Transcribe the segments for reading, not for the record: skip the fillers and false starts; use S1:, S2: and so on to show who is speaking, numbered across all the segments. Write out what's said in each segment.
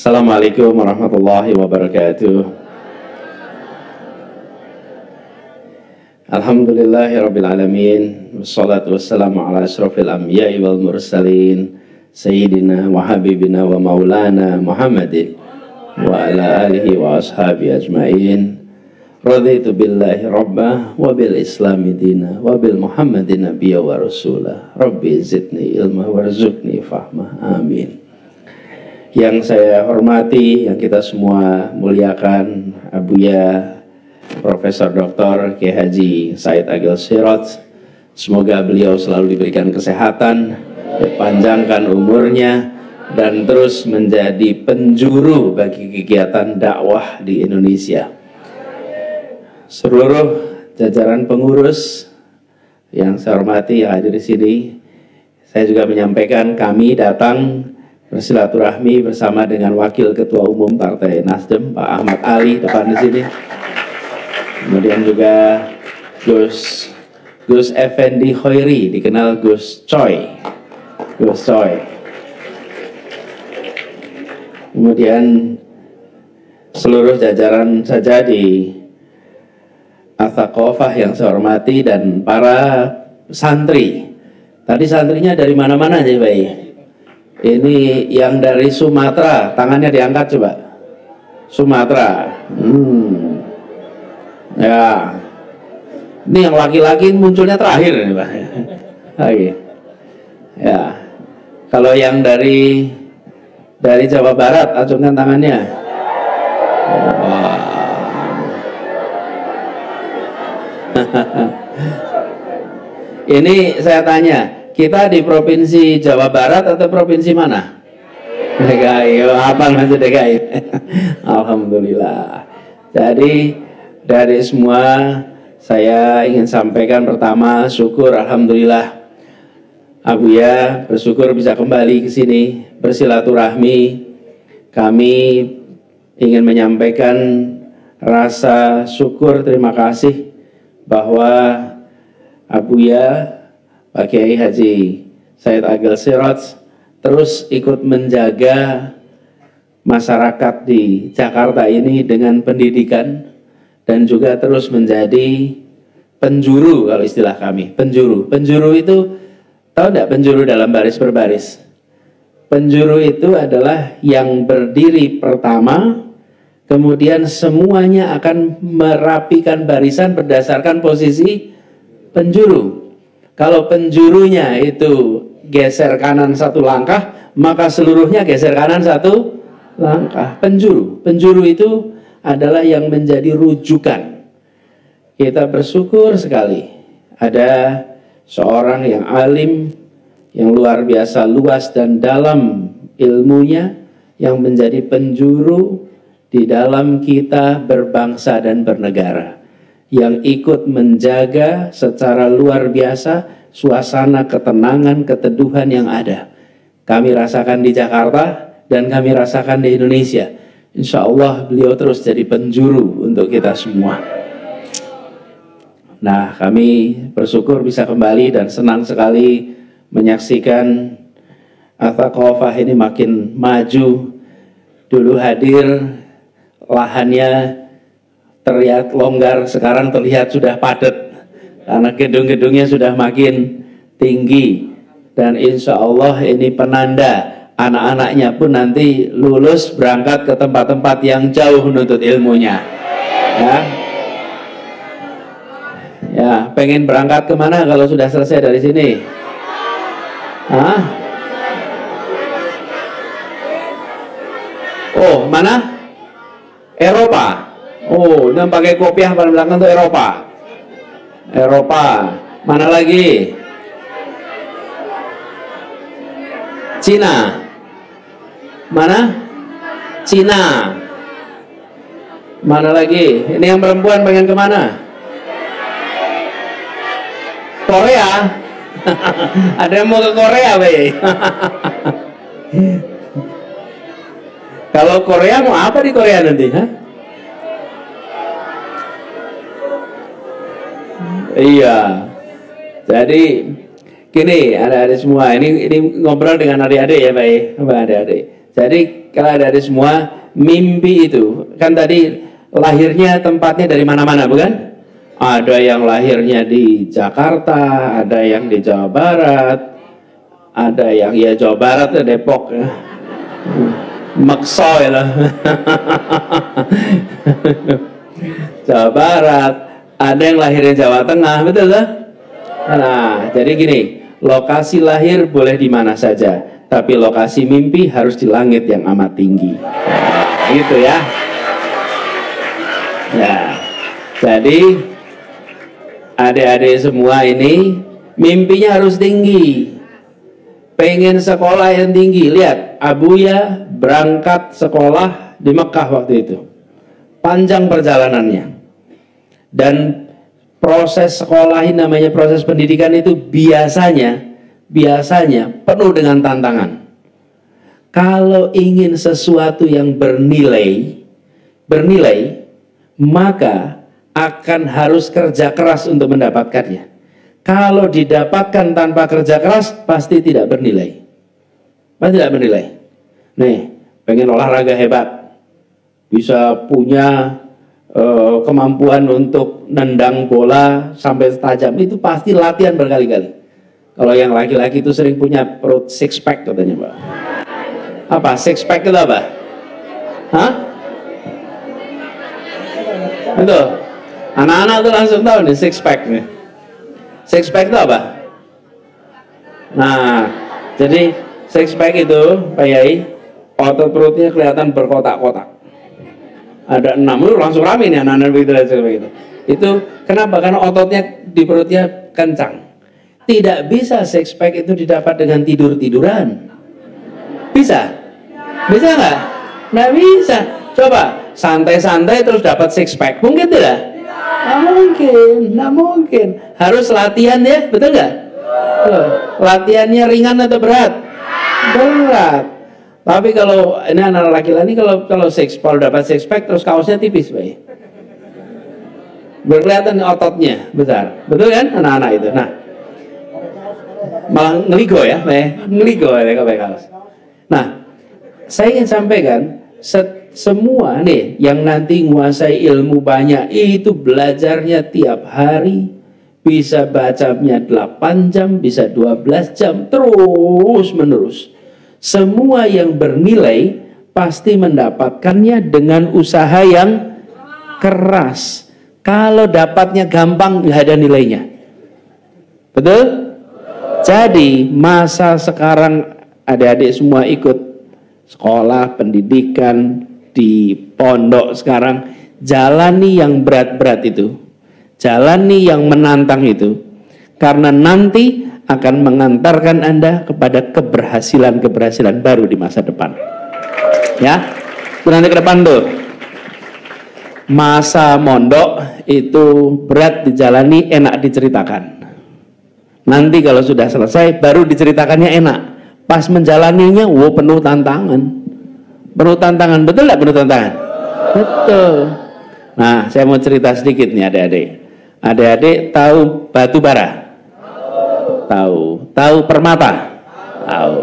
S1: Assalamualaikum warahmatullahi wabarakatuh. Alhamdulillahirabbil alamin, wassalatu wassalamu ala asyrofil anbiya'i wal mursalin, sayyidina wa habibina wa maulana Muhammadin wa ala alihi wa ashabi ajmain. Raditu billahi rabbah wa bil islami dina wa bil Muhammadin nabiyya wa rasulah. Rabbi zidni ilma warzuqni fahmah. Amin. Yang saya hormati, yang kita semua muliakan, Abuya Profesor Dr. Kiai Haji Said Agil Siraj, semoga beliau selalu diberikan kesehatan, dipanjangkan umurnya, dan terus menjadi penjuru bagi kegiatan dakwah di Indonesia. Seluruh jajaran pengurus yang saya hormati yang hadir di sini, saya juga menyampaikan kami datang bersilaturahmi bersama dengan Wakil Ketua Umum Partai Nasdem Pak Ahmad Ali depan di sini. Kemudian juga Gus Effendi Khoiri, dikenal Gus Coy. Kemudian seluruh jajaran saja di Athaqofah yang saya hormati, dan para santri. Tadi santrinya dari mana-mana aja, Pak? Ini yang dari Sumatera, tangannya diangkat coba. Sumatera. Ya, ini yang laki-laki munculnya terakhir nih, Pak. Lagi. Ya, kalau yang dari Jawa Barat, acungkan tangannya. Wow. Ini saya tanya, kita di provinsi Jawa Barat atau provinsi mana? DKI. Apa maksud DKI? Alhamdulillah. Jadi dari semua saya ingin sampaikan pertama syukur, alhamdulillah Abuya bersyukur bisa kembali ke sini bersilaturahmi. Kami ingin menyampaikan rasa syukur, terima kasih bahwa Abuya Pak Kiai Haji Said Agil Siraj terus ikut menjaga masyarakat di Jakarta ini dengan pendidikan, dan juga terus menjadi penjuru, kalau istilah kami, penjuru. Penjuru itu, tahu enggak penjuru dalam baris berbaris? Penjuru itu adalah yang berdiri pertama, kemudian semuanya akan merapikan barisan berdasarkan posisi penjuru. Kalau penjurunya itu geser kanan satu langkah, maka seluruhnya geser kanan satu langkah. Penjuru itu adalah yang menjadi rujukan. Kita bersyukur sekali ada seorang yang alim, yang luar biasa luas dan dalam ilmunya, yang menjadi penjuru di dalam kita berbangsa dan bernegara, yang ikut menjaga secara luar biasa suasana ketenangan, keteduhan yang ada. Kami rasakan di Jakarta dan kami rasakan di Indonesia. Insya Allah beliau terus jadi penjuru untuk kita semua. Nah, kami bersyukur bisa kembali dan senang sekali menyaksikan Athaqofah ini makin maju. Dulu hadir, lahannya terlihat longgar, sekarang terlihat sudah padat karena gedung-gedungnya sudah makin tinggi. Dan insya Allah ini penanda anak-anaknya pun nanti lulus berangkat ke tempat-tempat yang jauh menuntut ilmunya. Ya, pengen berangkat kemana kalau sudah selesai dari sini? Hah? Oh, mana? Eropa. Oh, yang pakai kopiah pada belakang itu Eropa. Eropa. Mana lagi? Cina. Mana? Cina. Mana lagi? Ini yang perempuan pengen kemana? Korea. Ada yang mau ke Korea, Bay? Kalau Korea mau apa di Korea nanti? Hah? Iya. Jadi gini, adik-adik semua, ini ngobrol dengan adik-adik ya, Pak. Adik-adik. Jadi kalau adik-adik semua, mimpi itu kan tadi lahirnya tempatnya dari mana-mana, bukan? Ada yang lahirnya di Jakarta, ada yang di Jawa Barat, ada yang ya Jawa Barat ya Depok ya. Maksoy lah. Jawa Barat, ada yang lahirnya Jawa Tengah, betul kan? Nah, jadi gini, lokasi lahir boleh di mana saja, tapi lokasi mimpi harus di langit yang amat tinggi. Gitu ya. Ya. Jadi adik-adik semua ini mimpinya harus tinggi. Pengen sekolah yang tinggi. Lihat, Abuya berangkat sekolah di Mekah waktu itu. Panjang perjalanannya. Dan proses sekolah ini namanya proses pendidikan itu biasanya penuh dengan tantangan. Kalau ingin sesuatu yang bernilai, maka akan harus kerja keras untuk mendapatkannya. Kalau didapatkan tanpa kerja keras, pasti tidak bernilai. Pasti tidak bernilai. Nih, pengen olahraga hebat, bisa punya kemampuan untuk nendang bola sampai tajam, itu pasti latihan berkali-kali. Kalau yang laki-laki itu sering punya perut six pack katanya, Pak. Apa six pack itu apa? Hah? Itu anak-anak tuh langsung tahu nih six pack nih. Six pack itu apa? Nah, jadi six pack itu Pak Yai, otot perutnya kelihatan berkotak-kotak. Ada 6, langsung rame nih anak-anak begitu. Itu kenapa? Karena ototnya di perutnya kencang. Tidak bisa six pack itu didapat dengan tidur-tiduran. Bisa? Bisa nggak? Nggak bisa. Coba santai-santai terus dapat six pack. Mungkin tidak? Nggak mungkin. Harus latihan ya, betul nggak? Latihannya ringan atau berat? Berat. Tapi kalau ini anak laki-laki kalau kalau dapat six pack terus kaosnya tipis, Pak. Berkelihatan ototnya besar. Betul kan anak-anak itu? Nah, malah ngeligo ya, Pak. Ngeligo ya kaos. Nah, saya ingin sampaikan semua nih yang nanti menguasai ilmu banyak itu belajarnya tiap hari, bisa bacanya 8 jam, bisa 12 jam terus menerus. Semua yang bernilai pasti mendapatkannya dengan usaha yang keras. Kalau dapatnya gampang nggak ada nilainya. Betul? Jadi masa sekarang adik-adik semua ikut sekolah, pendidikan di pondok sekarang, jalani yang berat-berat itu, jalani yang menantang itu, karena nanti akan mengantarkan Anda kepada keberhasilan-keberhasilan baru di masa depan. Ya, nanti ke depan tuh. Masa mondok itu berat dijalani, enak diceritakan. Nanti kalau sudah selesai, baru diceritakannya enak. Pas menjalaninya, penuh tantangan. Penuh tantangan, betul nggak penuh tantangan? Betul. Nah, saya mau cerita sedikit nih adik-adik. Adik-adik tahu batu bara? Tahu permata? Tahu.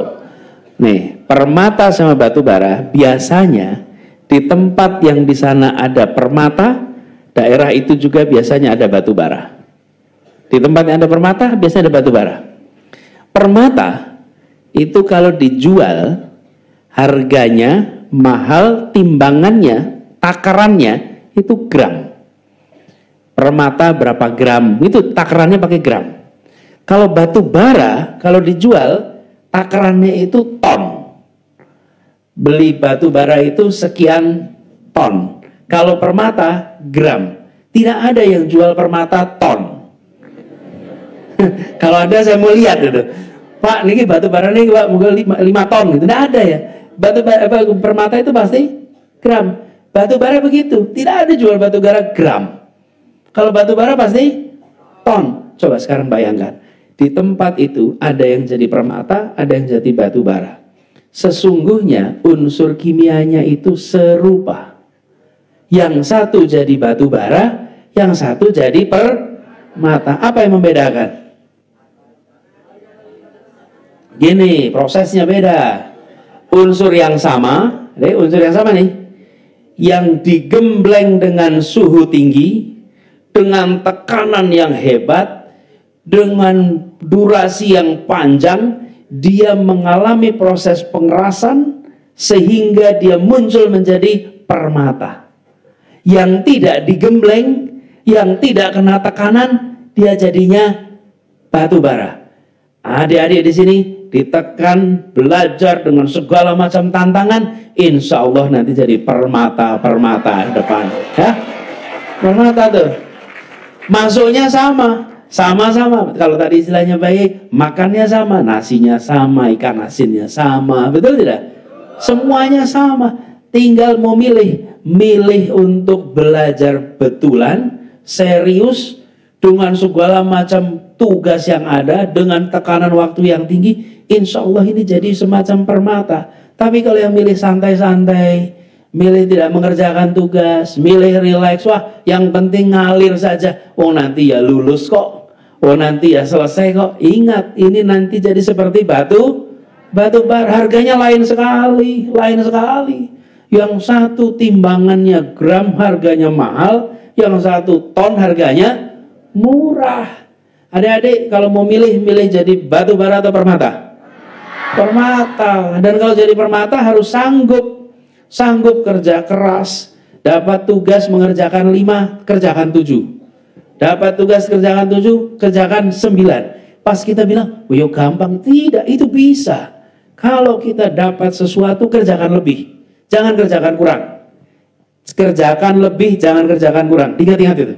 S1: Nih, permata sama batu bara biasanya di tempat yang di sana ada permata, daerah itu juga biasanya ada batu bara. Di tempat yang ada permata biasanya ada batu bara. Permata itu kalau dijual harganya mahal, timbangannya, takarannya itu gram. Permata berapa gram? Itu takarannya pakai gram. Kalau batu bara, kalau dijual, takarannya itu ton. Beli batu bara itu sekian ton. Kalau permata, gram. Tidak ada yang jual permata ton. Kalau ada saya mau lihat itu. Pak, ini batu bara ini Pak, mungkin 5 ton gitu. Tidak ada ya. Permata itu pasti gram. Batu bara begitu. Tidak ada jual batu bara gram. Kalau batu bara pasti ton. Coba sekarang bayangkan. Di tempat itu ada yang jadi permata, ada yang jadi batu bara. Sesungguhnya unsur kimianya itu serupa. Yang satu jadi batu bara, yang satu jadi permata. Apa yang membedakan? Gini, prosesnya beda. unsur yang sama, unsur yang sama nih, yang digembleng dengan suhu tinggi, dengan tekanan yang hebat, dengan durasi yang panjang, dia mengalami proses pengerasan sehingga dia muncul menjadi permata. Yang tidak digembleng, yang tidak kena tekanan, dia jadinya batu bara. Adik-adik di sini ditekan, belajar dengan segala macam tantangan, insya Allah nanti jadi permata depan. Ya, permata tuh. Masuknya sama-sama. Kalau tadi istilahnya baik, makannya sama, nasinya sama, ikan asinnya sama, betul tidak? Semuanya sama. Tinggal mau milih untuk belajar betulan, serius, dengan segala macam tugas yang ada, dengan tekanan waktu yang tinggi, insya Allah ini jadi semacam permata. Tapi kalau yang milih santai-santai, milih tidak mengerjakan tugas, milih relax, wah yang penting ngalir saja, oh nanti ya lulus kok, oh nanti ya selesai kok. Ingat, ini nanti jadi seperti batu bara, harganya lain sekali. Yang satu timbangannya gram harganya mahal, yang satu ton harganya murah. Adik-adik kalau mau milih jadi batu bara atau permata? Permata. Dan kalau jadi permata harus sanggup kerja keras. Dapat tugas mengerjakan 5, kerjakan 7. Dapat tugas kerjakan 7, kerjakan 9. Pas kita bilang, oh yuk gampang. Tidak, itu bisa. Kalau kita dapat sesuatu, kerjakan lebih. Jangan kerjakan kurang. Kerjakan lebih, jangan kerjakan kurang. Ingat itu.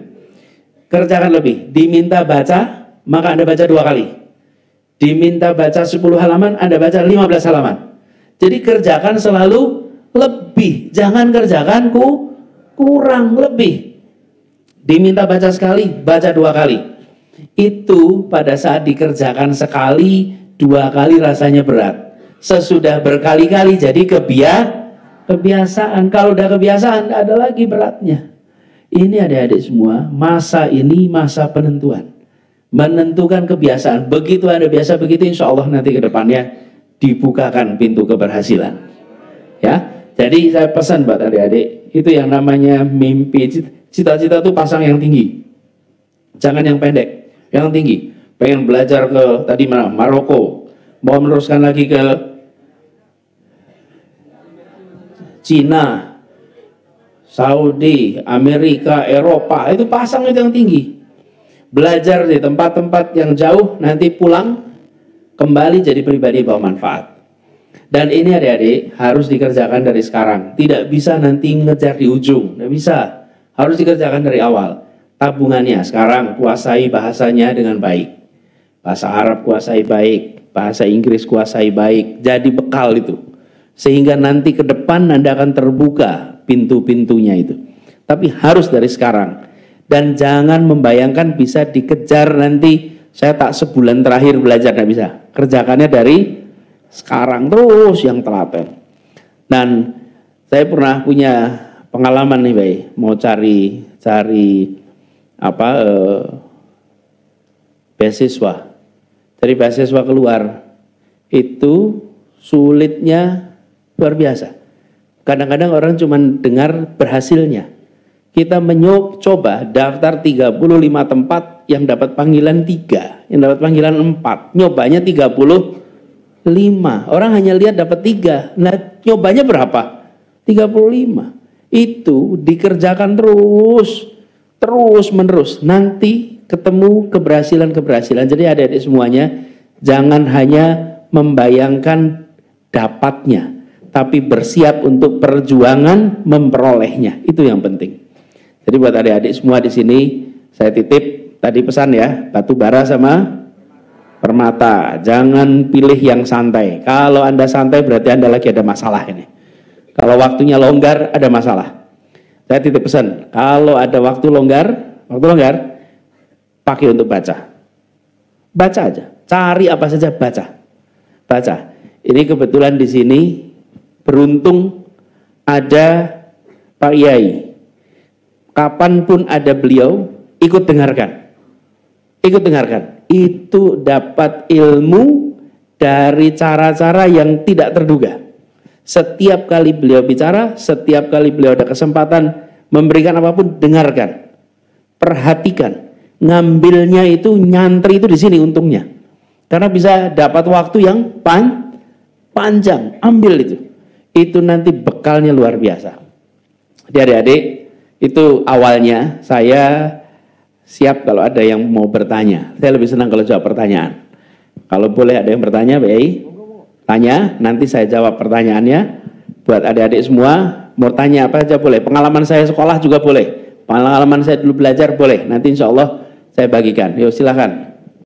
S1: Kerjakan lebih. Diminta baca, maka Anda baca 2 kali. Diminta baca 10 halaman, Anda baca 15 halaman. Jadi kerjakan selalu lebih. Jangan kerjakan kurang, lebih. Diminta baca sekali, baca 2 kali. Itu pada saat dikerjakan sekali, 2 kali rasanya berat. Sesudah berkali-kali jadi kebiasaan. Kalau udah kebiasaan, ada lagi beratnya. Ini adik-adik semua, masa ini masa penentuan. Menentukan kebiasaan. Begitu Anda biasa begitu, insya Allah nanti ke depannya dibukakan pintu keberhasilan. Ya, jadi saya pesan buat adik-adik, itu yang namanya mimpi, cita-cita itu pasang yang tinggi. Jangan yang pendek, yang tinggi. Pengen belajar ke tadi mana? Maroko. Mau meneruskan lagi ke Cina, Saudi, Amerika, Eropa, itu pasang itu yang tinggi. Belajar di tempat-tempat yang jauh, nanti pulang kembali jadi pribadi bawa manfaat. Dan ini adik-adik harus dikerjakan dari sekarang. Tidak bisa nanti ngejar di ujung, tidak bisa. Harus dikerjakan dari awal. Tabungannya sekarang kuasai bahasanya dengan baik. Bahasa Arab kuasai baik, bahasa Inggris kuasai baik. Jadi bekal itu. Sehingga nanti ke depan Anda akan terbuka pintu-pintunya itu. Tapi harus dari sekarang. Dan jangan membayangkan bisa dikejar nanti, saya tak sebulan terakhir belajar, tidak bisa. Kerjakannya dari sekarang terus yang telaten. Dan saya pernah punya pengalaman nih, Bay. Mau cari beasiswa. Cari beasiswa keluar. Itu sulitnya luar biasa. Kadang-kadang orang cuma dengar berhasilnya. Kita mencoba daftar 35 tempat, yang dapat panggilan 3, yang dapat panggilan 4. Nyobanya 35. Orang hanya lihat dapat 3. Nah, nyobanya berapa? 35. Itu dikerjakan terus menerus. Nanti ketemu keberhasilan. Jadi adik-adik semuanya, jangan hanya membayangkan dapatnya, tapi bersiap untuk perjuangan memperolehnya. Itu yang penting. Jadi buat adik-adik semua di sini, saya titip tadi pesan ya, batu bara sama permata. Jangan pilih yang santai. Kalau Anda santai berarti Anda lagi ada masalah ini. Kalau waktunya longgar, ada masalah. Saya titip pesan, kalau ada waktu longgar, pakai untuk baca. Baca aja. Cari apa saja, baca. Ini kebetulan di sini beruntung ada Pak Yai. Kapanpun ada beliau, ikut dengarkan. Itu dapat ilmu dari cara-cara yang tidak terduga. Setiap kali beliau bicara, setiap kali beliau ada kesempatan memberikan apapun, dengarkan, perhatikan. Ngambilnya itu, nyantri itu di sini untungnya. Karena bisa dapat waktu yang panjang, ambil itu. Itu nanti bekalnya luar biasa. Jadi adik-adik, itu awalnya saya siap kalau ada yang mau bertanya. Saya lebih senang kalau jawab pertanyaan. Kalau boleh ada yang bertanya, baik. Tanya, nanti saya jawab pertanyaannya. Buat adik-adik semua, mau tanya apa aja boleh. Pengalaman saya sekolah juga boleh. Pengalaman saya dulu belajar boleh. Nanti insya Allah saya bagikan. Yuk silakan.